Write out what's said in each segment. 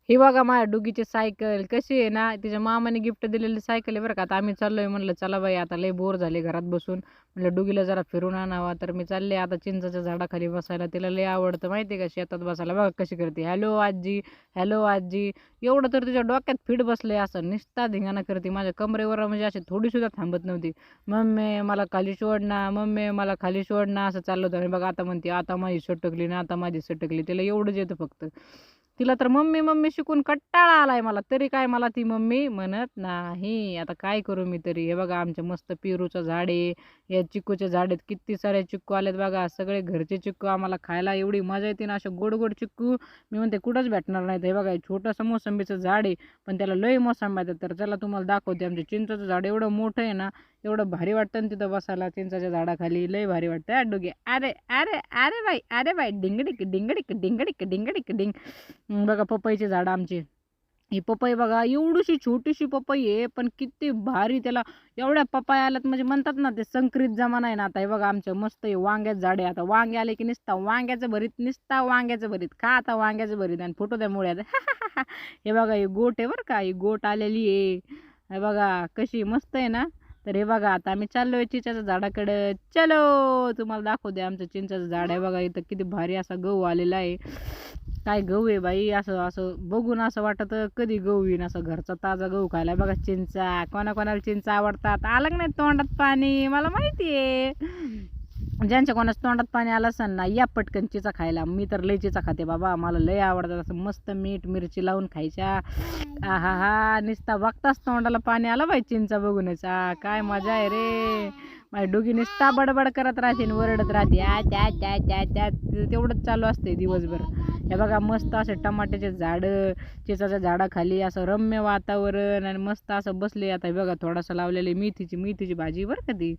हे बघा माझ्या डुगीची सायकल कशी आहे ना, तिच्या मामाने गिफ्ट दिलेली सायकल आहे बरं का. आता आम्ही चाललोय म्हणलं चला बाई आता लय बोर झाले घरात बसून. म्हणलं डुगीला जरा फिरून आणावा. तर मी चालले आता चिंचाच्या झाडाखाली बसायला. तिला लय आवडतं माहिती आहे का शेतात बसायला. बघा कशी करते, हॅलो आजी, हॅलो आजी. एवढं तर तिच्या डोक्यात फिट बसले असं निस्ता धिंगाणा करते. माझ्या कमरेवर म्हणजे अशी थोडीसुद्धा थांबत नव्हती. मम्मी मला खाली सोड ना, मम्मी मला खाली सोड ना, असं चाललं होतं. आणि बघा आता म्हणते आता माझी सटकली ना, आता माझी सटकली. तिला एवढंच येतं फक्त. तिला तर मम्मी मम्मी शिकून कंटाळा आलाय मला, तरी काय मला ती मम्मी म्हणत नाही. आता काय करू मी तरी. हे बघा आमच्या मस्त पेरूचं झाड आहे, या चिक्कूचे झाड आहेत, किती सारे चिक्कू आलेत बघा. सगळे घरचे चिक्कू आम्हाला खायला एवढी मजा येते ना, असे गोड गोड चिक्कू मी म्हणते कुठंच भेटणार नाही. हे बघा हे छोटंसं मोसंबीचं झाड आहे, पण त्याला लय मोसंबी येतात. तर चला तुम्हाला दाखवते. आमचे चिंचेचं झाड एवढं मोठं आहे ना, एवढं भारी वाटतं ना तिथं बसायला चिंचाच्या झाडाखाली. लय भारी वाटतं डोगे. अरे अरे अरे बाई डिंगडिक डिंगडिक डिंगडिक डिंगडिक डिंग. बघा पपईचे झाड आमचे. ही पपई बघा एवढीशी छोटीशी पपई आहे, पण किती भारी. त्याला एवढ्या पपया आल्यात म्हणजे म्हणतात ना ते संकरित जमाना आहे ना. आता हे बघा आमचं मस्त हे वांग्याचं झाड आहे. आता वांगे आले की निसता वांग्याचं भरीत, निसता वांग्याचं भरीत खा. आता वांग्याचं भरीत आणि फोटो त्या मुळ्यात. हे बघा ही गोट आहे बरं का, ही गोट आलेली आहे. हे बघा कशी मस्त आहे ना. तर हे बघा आता आम्ही चाललोय चिंचेच्या झाडाकडं. चलो तुम्हाला दाखवते आमचं चिंचेचं झाड आहे बघा. इथं किती भारी असा गहू आलेला आहे. काय गहू आहे बाई, असं असं बघून असं वाटत कधी गहू येईन, असं घरचा ताजा गहू खायला. बघा चिंचा, कोणाकोणाला चिंचा आवडतात. आलं का नाही तोंडात पाणी, मला माहिती आहे. ज्यांच्या कोणाच तोंडात पाणी आलं असेल ना, या पटकन चिंचा खायला. मी तर लय चिंचा खाते बाबा, मला लय आवडतात. असं मस्त मीठ मिरची लावून खायच्या. आहा हा निसता बघताच तोंडाला पाणी आलं बाई चिंचा बघूनच. काय मजा आहे रे. माझी डोगी निसता बडबड करत राहते आणि वरडत राहते. त्या त्या त्या त्या तेवढंच चालू असते दिवसभर. हे बघा मस्त असे टमाट्याचे झाडं चिंचाच्या झाडाखाली, असं रम्य वातावरण आणि मस्त असं बसले. आता हे बघा थोडासा लावलेली मेथीची भाजी बरं का ती.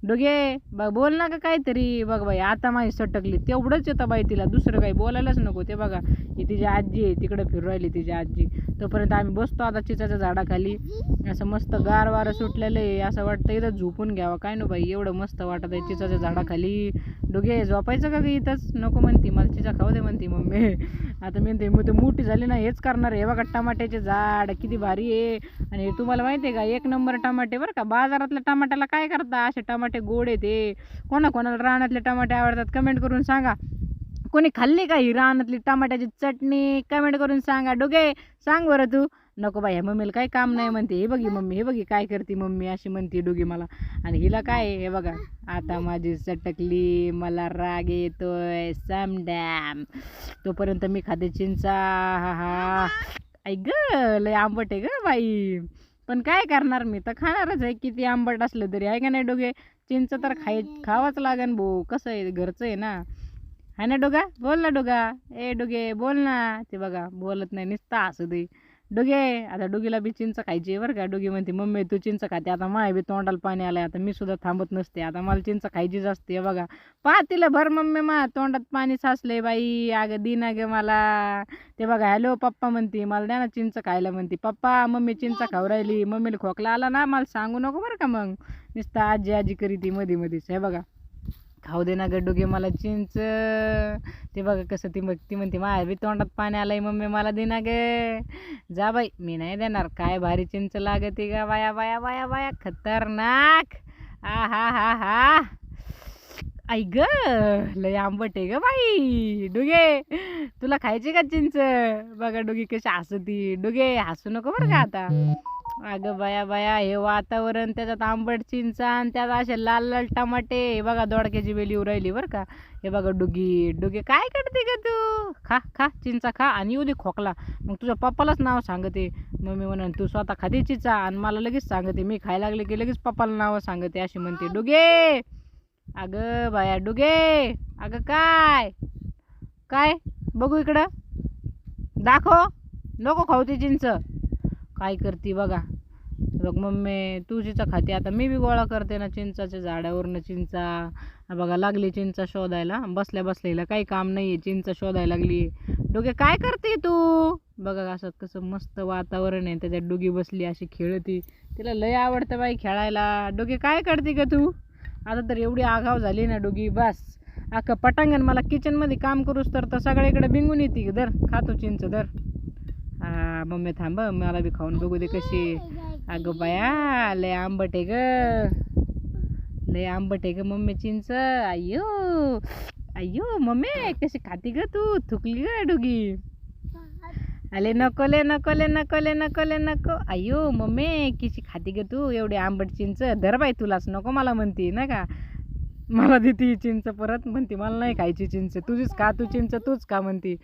डोगे बघ बोल ना का काहीतरी. बघ बाई आता माझी सटकली तेवढंच येतं बाई तिला, दुसरं काही बोलायलाच नको. ते बघा ही तिची आजी आहे, तिकडे फिरू राहिली तिची आजी. तोपर्यंत आम्ही बसतो आता चिंचाच्या झाडाखाली. असं मस्त गार वारं सुटलेलं आहे, असं वाटतं इथं झोपून घ्यावं. काय नो बाई एवढं मस्त वाटत आहे चिंचाच्या झाडाखाली. डोगे झोपायचं का इथंच, नको म्हणते मला चिंचा खाऊ दे म्हणते मम्मी. आता मी म्हणते मग मोठी झाली ना हेच करणार आहे. बघा टमाट्याचे झाड किती भारी आहे. आणि तुम्हाला माहिती आहे का, एक नंबर टमाटे बरं का. बाजारातल्या टमाट्याला काय करता, असे टमाटे गोड आहे ते. कोणाकोणाला रानातले टमाटे आवडतात कमेंट करून सांगा. कोणी खाल्ली का ही रानातली टमाट्याची चटणी, कमेंट करून सांगा. डोगे सांग बरं तू. नको बाई ह्या मम्मीला काही काम नाही म्हणते. हे बघी मम्मी, हे बघी काय करते मम्मी, अशी म्हणते डोगी मला. आणि हिला काय हे बघा आता माझी सटकली, मला राग येतोय समडॅम. तोपर्यंत मी खाते चिंचा. हा हा ऐक ग लय आंबट आहे ग बाई, पण काय करणार मी तर खाणारच आहे किती आंबट असलं तरी, आहे का नाही डोगे. चिंच तर खावाच लागन भाऊ, कसं आहे घरचं आहे ना. आहे ना डोगा, बोल ना डोगा. ए डोगे बोल ना. ते बघा बोलत नाही नुसता असू दे. डोगे आता डोगीला बी चिंच खायची आहे बरं का. डोगी म्हणते मम्मी तू चिंच खाते, आता माय बी तोंडाला पाणी आलंय. आता मी सुद्धा थांबत नसते, आता मला चिंच खायचीच असते. हे बघा तिला भर मम्मी मा तोंडात पाणी साचले बाई. अगं दी ना ग मला. ते बघा हॅलो पप्पा म्हणते, मला द्या ना चिंच खायला म्हणते. पप्पा मम्मी चिंच खाऊ राहिली. मम्मीला खोकला आला ना मला सांगू नको बरं का. मग नुसतं आजी आजी करी ती मध्ये मध्येच. हे बघा खाऊ दे ना ग डोगे मला चिंच. ते बघा कसं ती म्हणते माझ्या बी तोंडात पाणी आलंय मम्मी मला दे ना ग. जा बाई मी नाही देणार. काय भारी चिंच लागते ग बाया बाया बाया बाया, खतरनाक. हा हा हा हा आई ग लय आंबट आहे ग बाई. डोगे तुला खायची का चिंच. बघा डोगी कशी हसती. डोगे हसू नको बरं का आता. अगं बाया बाया हे वातावरण, त्याच्यात आंबट चिंचा आणि त्यात असे लाल लाल टमाटे. हे बघा दोडक्याची वेली राहिली बरं का. हे बघा डुगी काय करते का तू. खा खा चिंचा खा आणि येऊ दे खोकला. मग तुझ्या पप्पालाच नाव सांगते. मम्मी म्हणून तू स्वतः खाते चिंचा आणि मला लगेच सांगते. मी खायला लागले की लगेच पप्पाला नाव सांगते अशी म्हणते. डुगे अगं बाया डुगे. अगं काय काय बघू इकडं दाखव. नको खाऊ ते चिंच. काय करते बघा. बघ मम्मी तू चिंचा खाते, आता मी बी गोळा करते ना चिंचाच्या झाडावरनं चिंचा. बघा लागली चिंचा शोधायला. बसल्या बसलेला काही काम नाही आहे, चिंचा शोधायला लागली. डोगे काय करते तू. बघा असं कसं मस्त वातावरण आहे, त्याच्यात डोगी बसली अशी खेळती. तिला लय आवडतं बाई खेळायला. डोगे काय करते का तू. आता तर एवढी आगाव झाली ना डोगी बस. अख्खं पटांगण मला किचनमध्ये काम करूस तर सगळीकडे बिंगून येते. धर खातो चिंच धर. मम्मी थांब मला बी खाऊन बघू दे कशी. अगं बाया लय आंबट आहे ग, लय आंबट आहे ग मम्मी चिंच. अय्यो अय्यो मम्मी कशी खाती ग तू, थुकली ग डुगी. अले नकोले नकोले नकोले नकोले नको. अय्यो मम्मी किशी खाती ग तू एवढी आंबट चिंच. धर बाई तुलाच नको मला म्हणती ना का, मला देती चिंच परत म्हणती मला नाही खायची चिंच, तुझीच खा तू चिंच तूच का म्हणती.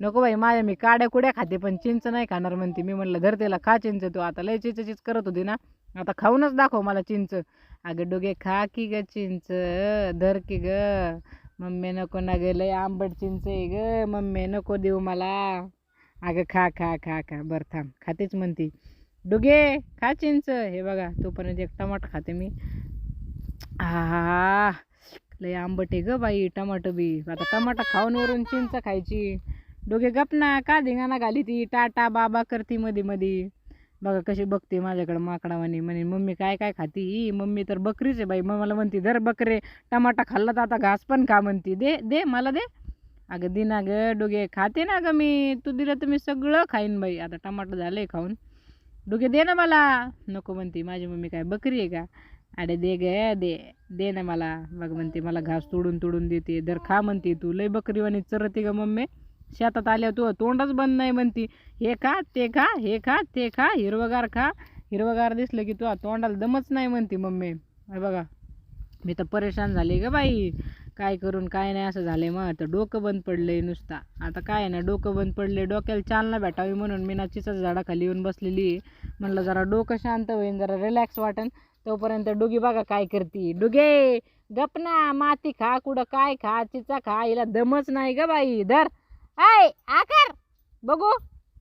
नको बाई माझ्या मी काड्या कुड्या खाते पण चिंच नाही खाणार म्हणती. मी म्हणलं धर त्याला खा चिंच तू. आता लय चिंच करत होती ना, आता खाऊनच दाखव मला चिंच. अगं डोगे खा की ग चिंच, धर की ग. मम्मी नको ना ग लय आंबट चिंच आहे ग, मम्मी नको देऊ मला. अगं खा खा खा खा. बरं थांब खातेच म्हणती. डुगे खा चिंच. हे बघा तोपर्यंत एक टमाटर खाते मी. हा लय आंबट आहे ग बाई टमाटर बी. आता टमाटर खाऊन वरून चिंच खायची. डोगे गप ना, का धिंगाणा घाली ती टाटा बाबा करती मध्ये मध्ये. बघा कशी बघते माझ्याकडे माकडावानी. म्हणे मम्मी काय काय खाती ही, मम्मी तर बकरीच आहे बाई. मग मला म्हणती धर बकरे टमाटा खाल्ला तर आता घास पण खा म्हणती. दे दे मला दे. अगं दे ना ग डोगे, खाते ना ग मी, तू दिलं तर मी सगळं खाईन बाई. आता टमाटर झालंय खाऊन. डोगे दे ना मला. नको म्हणती माझी मम्मी काय बकरी आहे का. अरे दे ग दे, दे ना मला. बघ म्हणते मला घास तोडून तोडून देते. दर खा म्हणते. तू लय बकरीवाणी चरते ग मम्मी. शेतात आल्या तू तोंडच बंद नाही म्हणती. हे खा ते खा, हे खा ते खा, हिरवगार खा. हिरवगार दिसलं की तू तोंडाला दमच नाही म्हणती मम्मी. बघा मी तर परेशान झाले ग बाई, काय करून काय नाही असं झालंय. मग तर डोकं बंद पडलंय नुसता. आता काय ना डोकं बंद पडले, डोक्याला चालना भेटावी म्हणून मी चिंचेच्या झाडाखाली येऊन बसलेली. म्हणलं जरा डोकं शांत होईन, जरा रिलॅक्स वाटेन. तोपर्यंत डुगी बघा काय करती. डुगे गप ना, माती खा कुठं काय खा, चिचा खा, हिला दमच नाही ग बाई. धर आय आकर बघू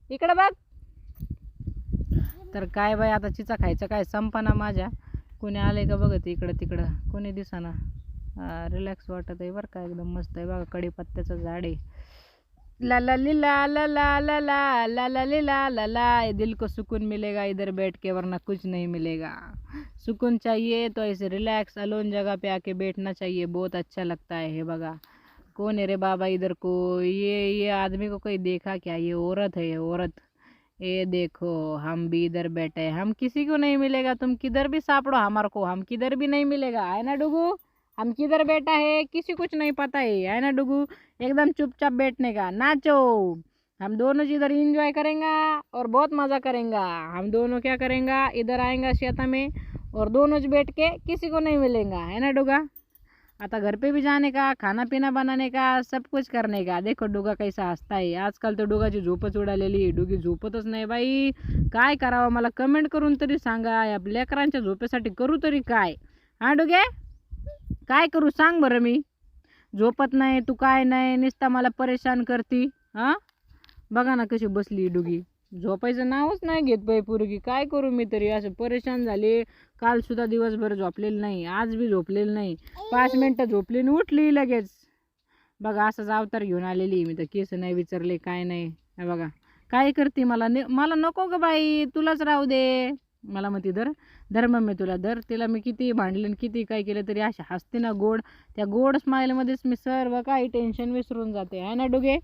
इकडं बघ. तर काय बाई आता चिचा खायचं काय संपना माझ्या. कोणी आलंय का बघत इकडं तिकडं, कोणी दिसाना. रिलॅक्स वाटत आहे बरं का, एकदम मस्त आहे बघा. कढीपत्त्याचं झाड आहे. ला ला ली ला ला ला ला ला ला ला ली ला ला ला. दिल को सुकून मिलेगा इधर बैठ के, वरना कुछ नहीं मिलेगा. सुकून चाहिए तो ऐसे रिलैक्स अलोन जगह पे आके बैठना चाहिए, बहुत अच्छा लगता है. हे बघा कौन है रे बाबा इधर को, ये आदमी को कोई देखा क्या, ये औरत है ये औरत. ये देखो हम भी इधर बैठे हैं, हम किसी को नहीं मिलेगा, तुम किधर भी सापड़ो हमारे को, हम किधर भी नहीं मिलेगा. है ना डुगू, हम किधर बैठा है किसी कुछ नहीं पता है ना डुगू. एकदम चुपचाप बैठने का, नाचो. हम दोनों इधर इंजॉय करेंगे और बहुत मज़ा करेंगे. हम दोनों क्या करेंगे, इधर आएंगे शेता में और दोनों बैठ के किसी को नहीं मिलेगा. है ना डुगा. आता घर पे भी जाने का, खाना पीना बनाने का, सब कुछ करने का. देखो डुगा कैसा हसता है. आजकाल तर डुगाची झोपच उडालेली. डुगी झोपतच नाही बाई. काय करावं मला कमेंट करून तरी सांगा. या लेकरांच्या झोपेसाठी करू तरी काय. हा डुगे काय करू सांग बरं. मी झोपत नाही तू काय नाही, नुसता मला परेशान करती. हां बघा ना कशी बसली डुगी, झोपायचं नावच नाही घेत बाई पोरगी. काय करू मी तरी, असं परेशान झाले. काल सुद्धा दिवसभर झोपलेलं नाही, आज बी झोपलेलं नाही. 5 मिनटं झोपली आणि उठली लगेच. बघा असाच अवतार घेऊन आलेली मी तर. केस नाही विचारले काय नाही. हे बघा काय करते. मला नको ग बाई, तुलाच राहू दे. मला म्हणते धर धर मम्मी तुला धर. तिला मी किती भांडले आणि किती काय केलं तरी अशी हसते ना गोड. त्या गोड स्माईलमध्येच मी सर्व काही टेन्शन विसरून जाते. आहे ना डुगे.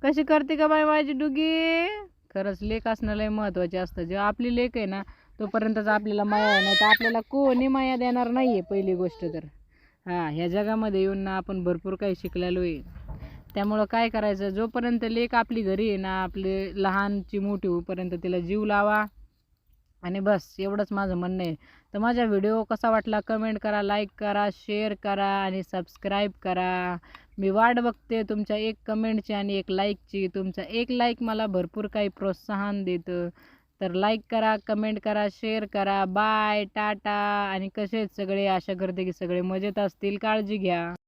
कशी करते का बाई माझी डुगी. खरंच लेक असणं लय महत्त्वाचे असतं. जेव्हा आपली लेक आहे ना तोपर्यंतच आपल्याला माया आहे, नाही तर आपल्याला कोणी माया देणार नाही आहे पहिली गोष्ट तर. ह्या जगामध्ये येऊन ना आपण भरपूर काही शिकलेलो आहे. त्यामुळं काय करायचं, जोपर्यंत लेक आपली घरी आहे ना, आपली लहानची मोठी होईपर्यंत तिला जीव लावा. आणि बस एवढंच माझं म्हणणं आहे. तर माझा व्हिडिओ कसा वाटला कमेंट करा, लाईक करा, शेअर करा आणि सबस्क्राईब करा. मी वाट बघते तुमच्या एक कमेंटची आणि एक लाईकची. तुमचा एक लाईक मला भरपूर काही प्रोत्साहन देतं. तर लाईक करा, कमेंट करा, शेअर करा. बाय टाटा. आणि कसे सगळे, आशा करते की सगळे मजेत असतील. काळजी घ्या.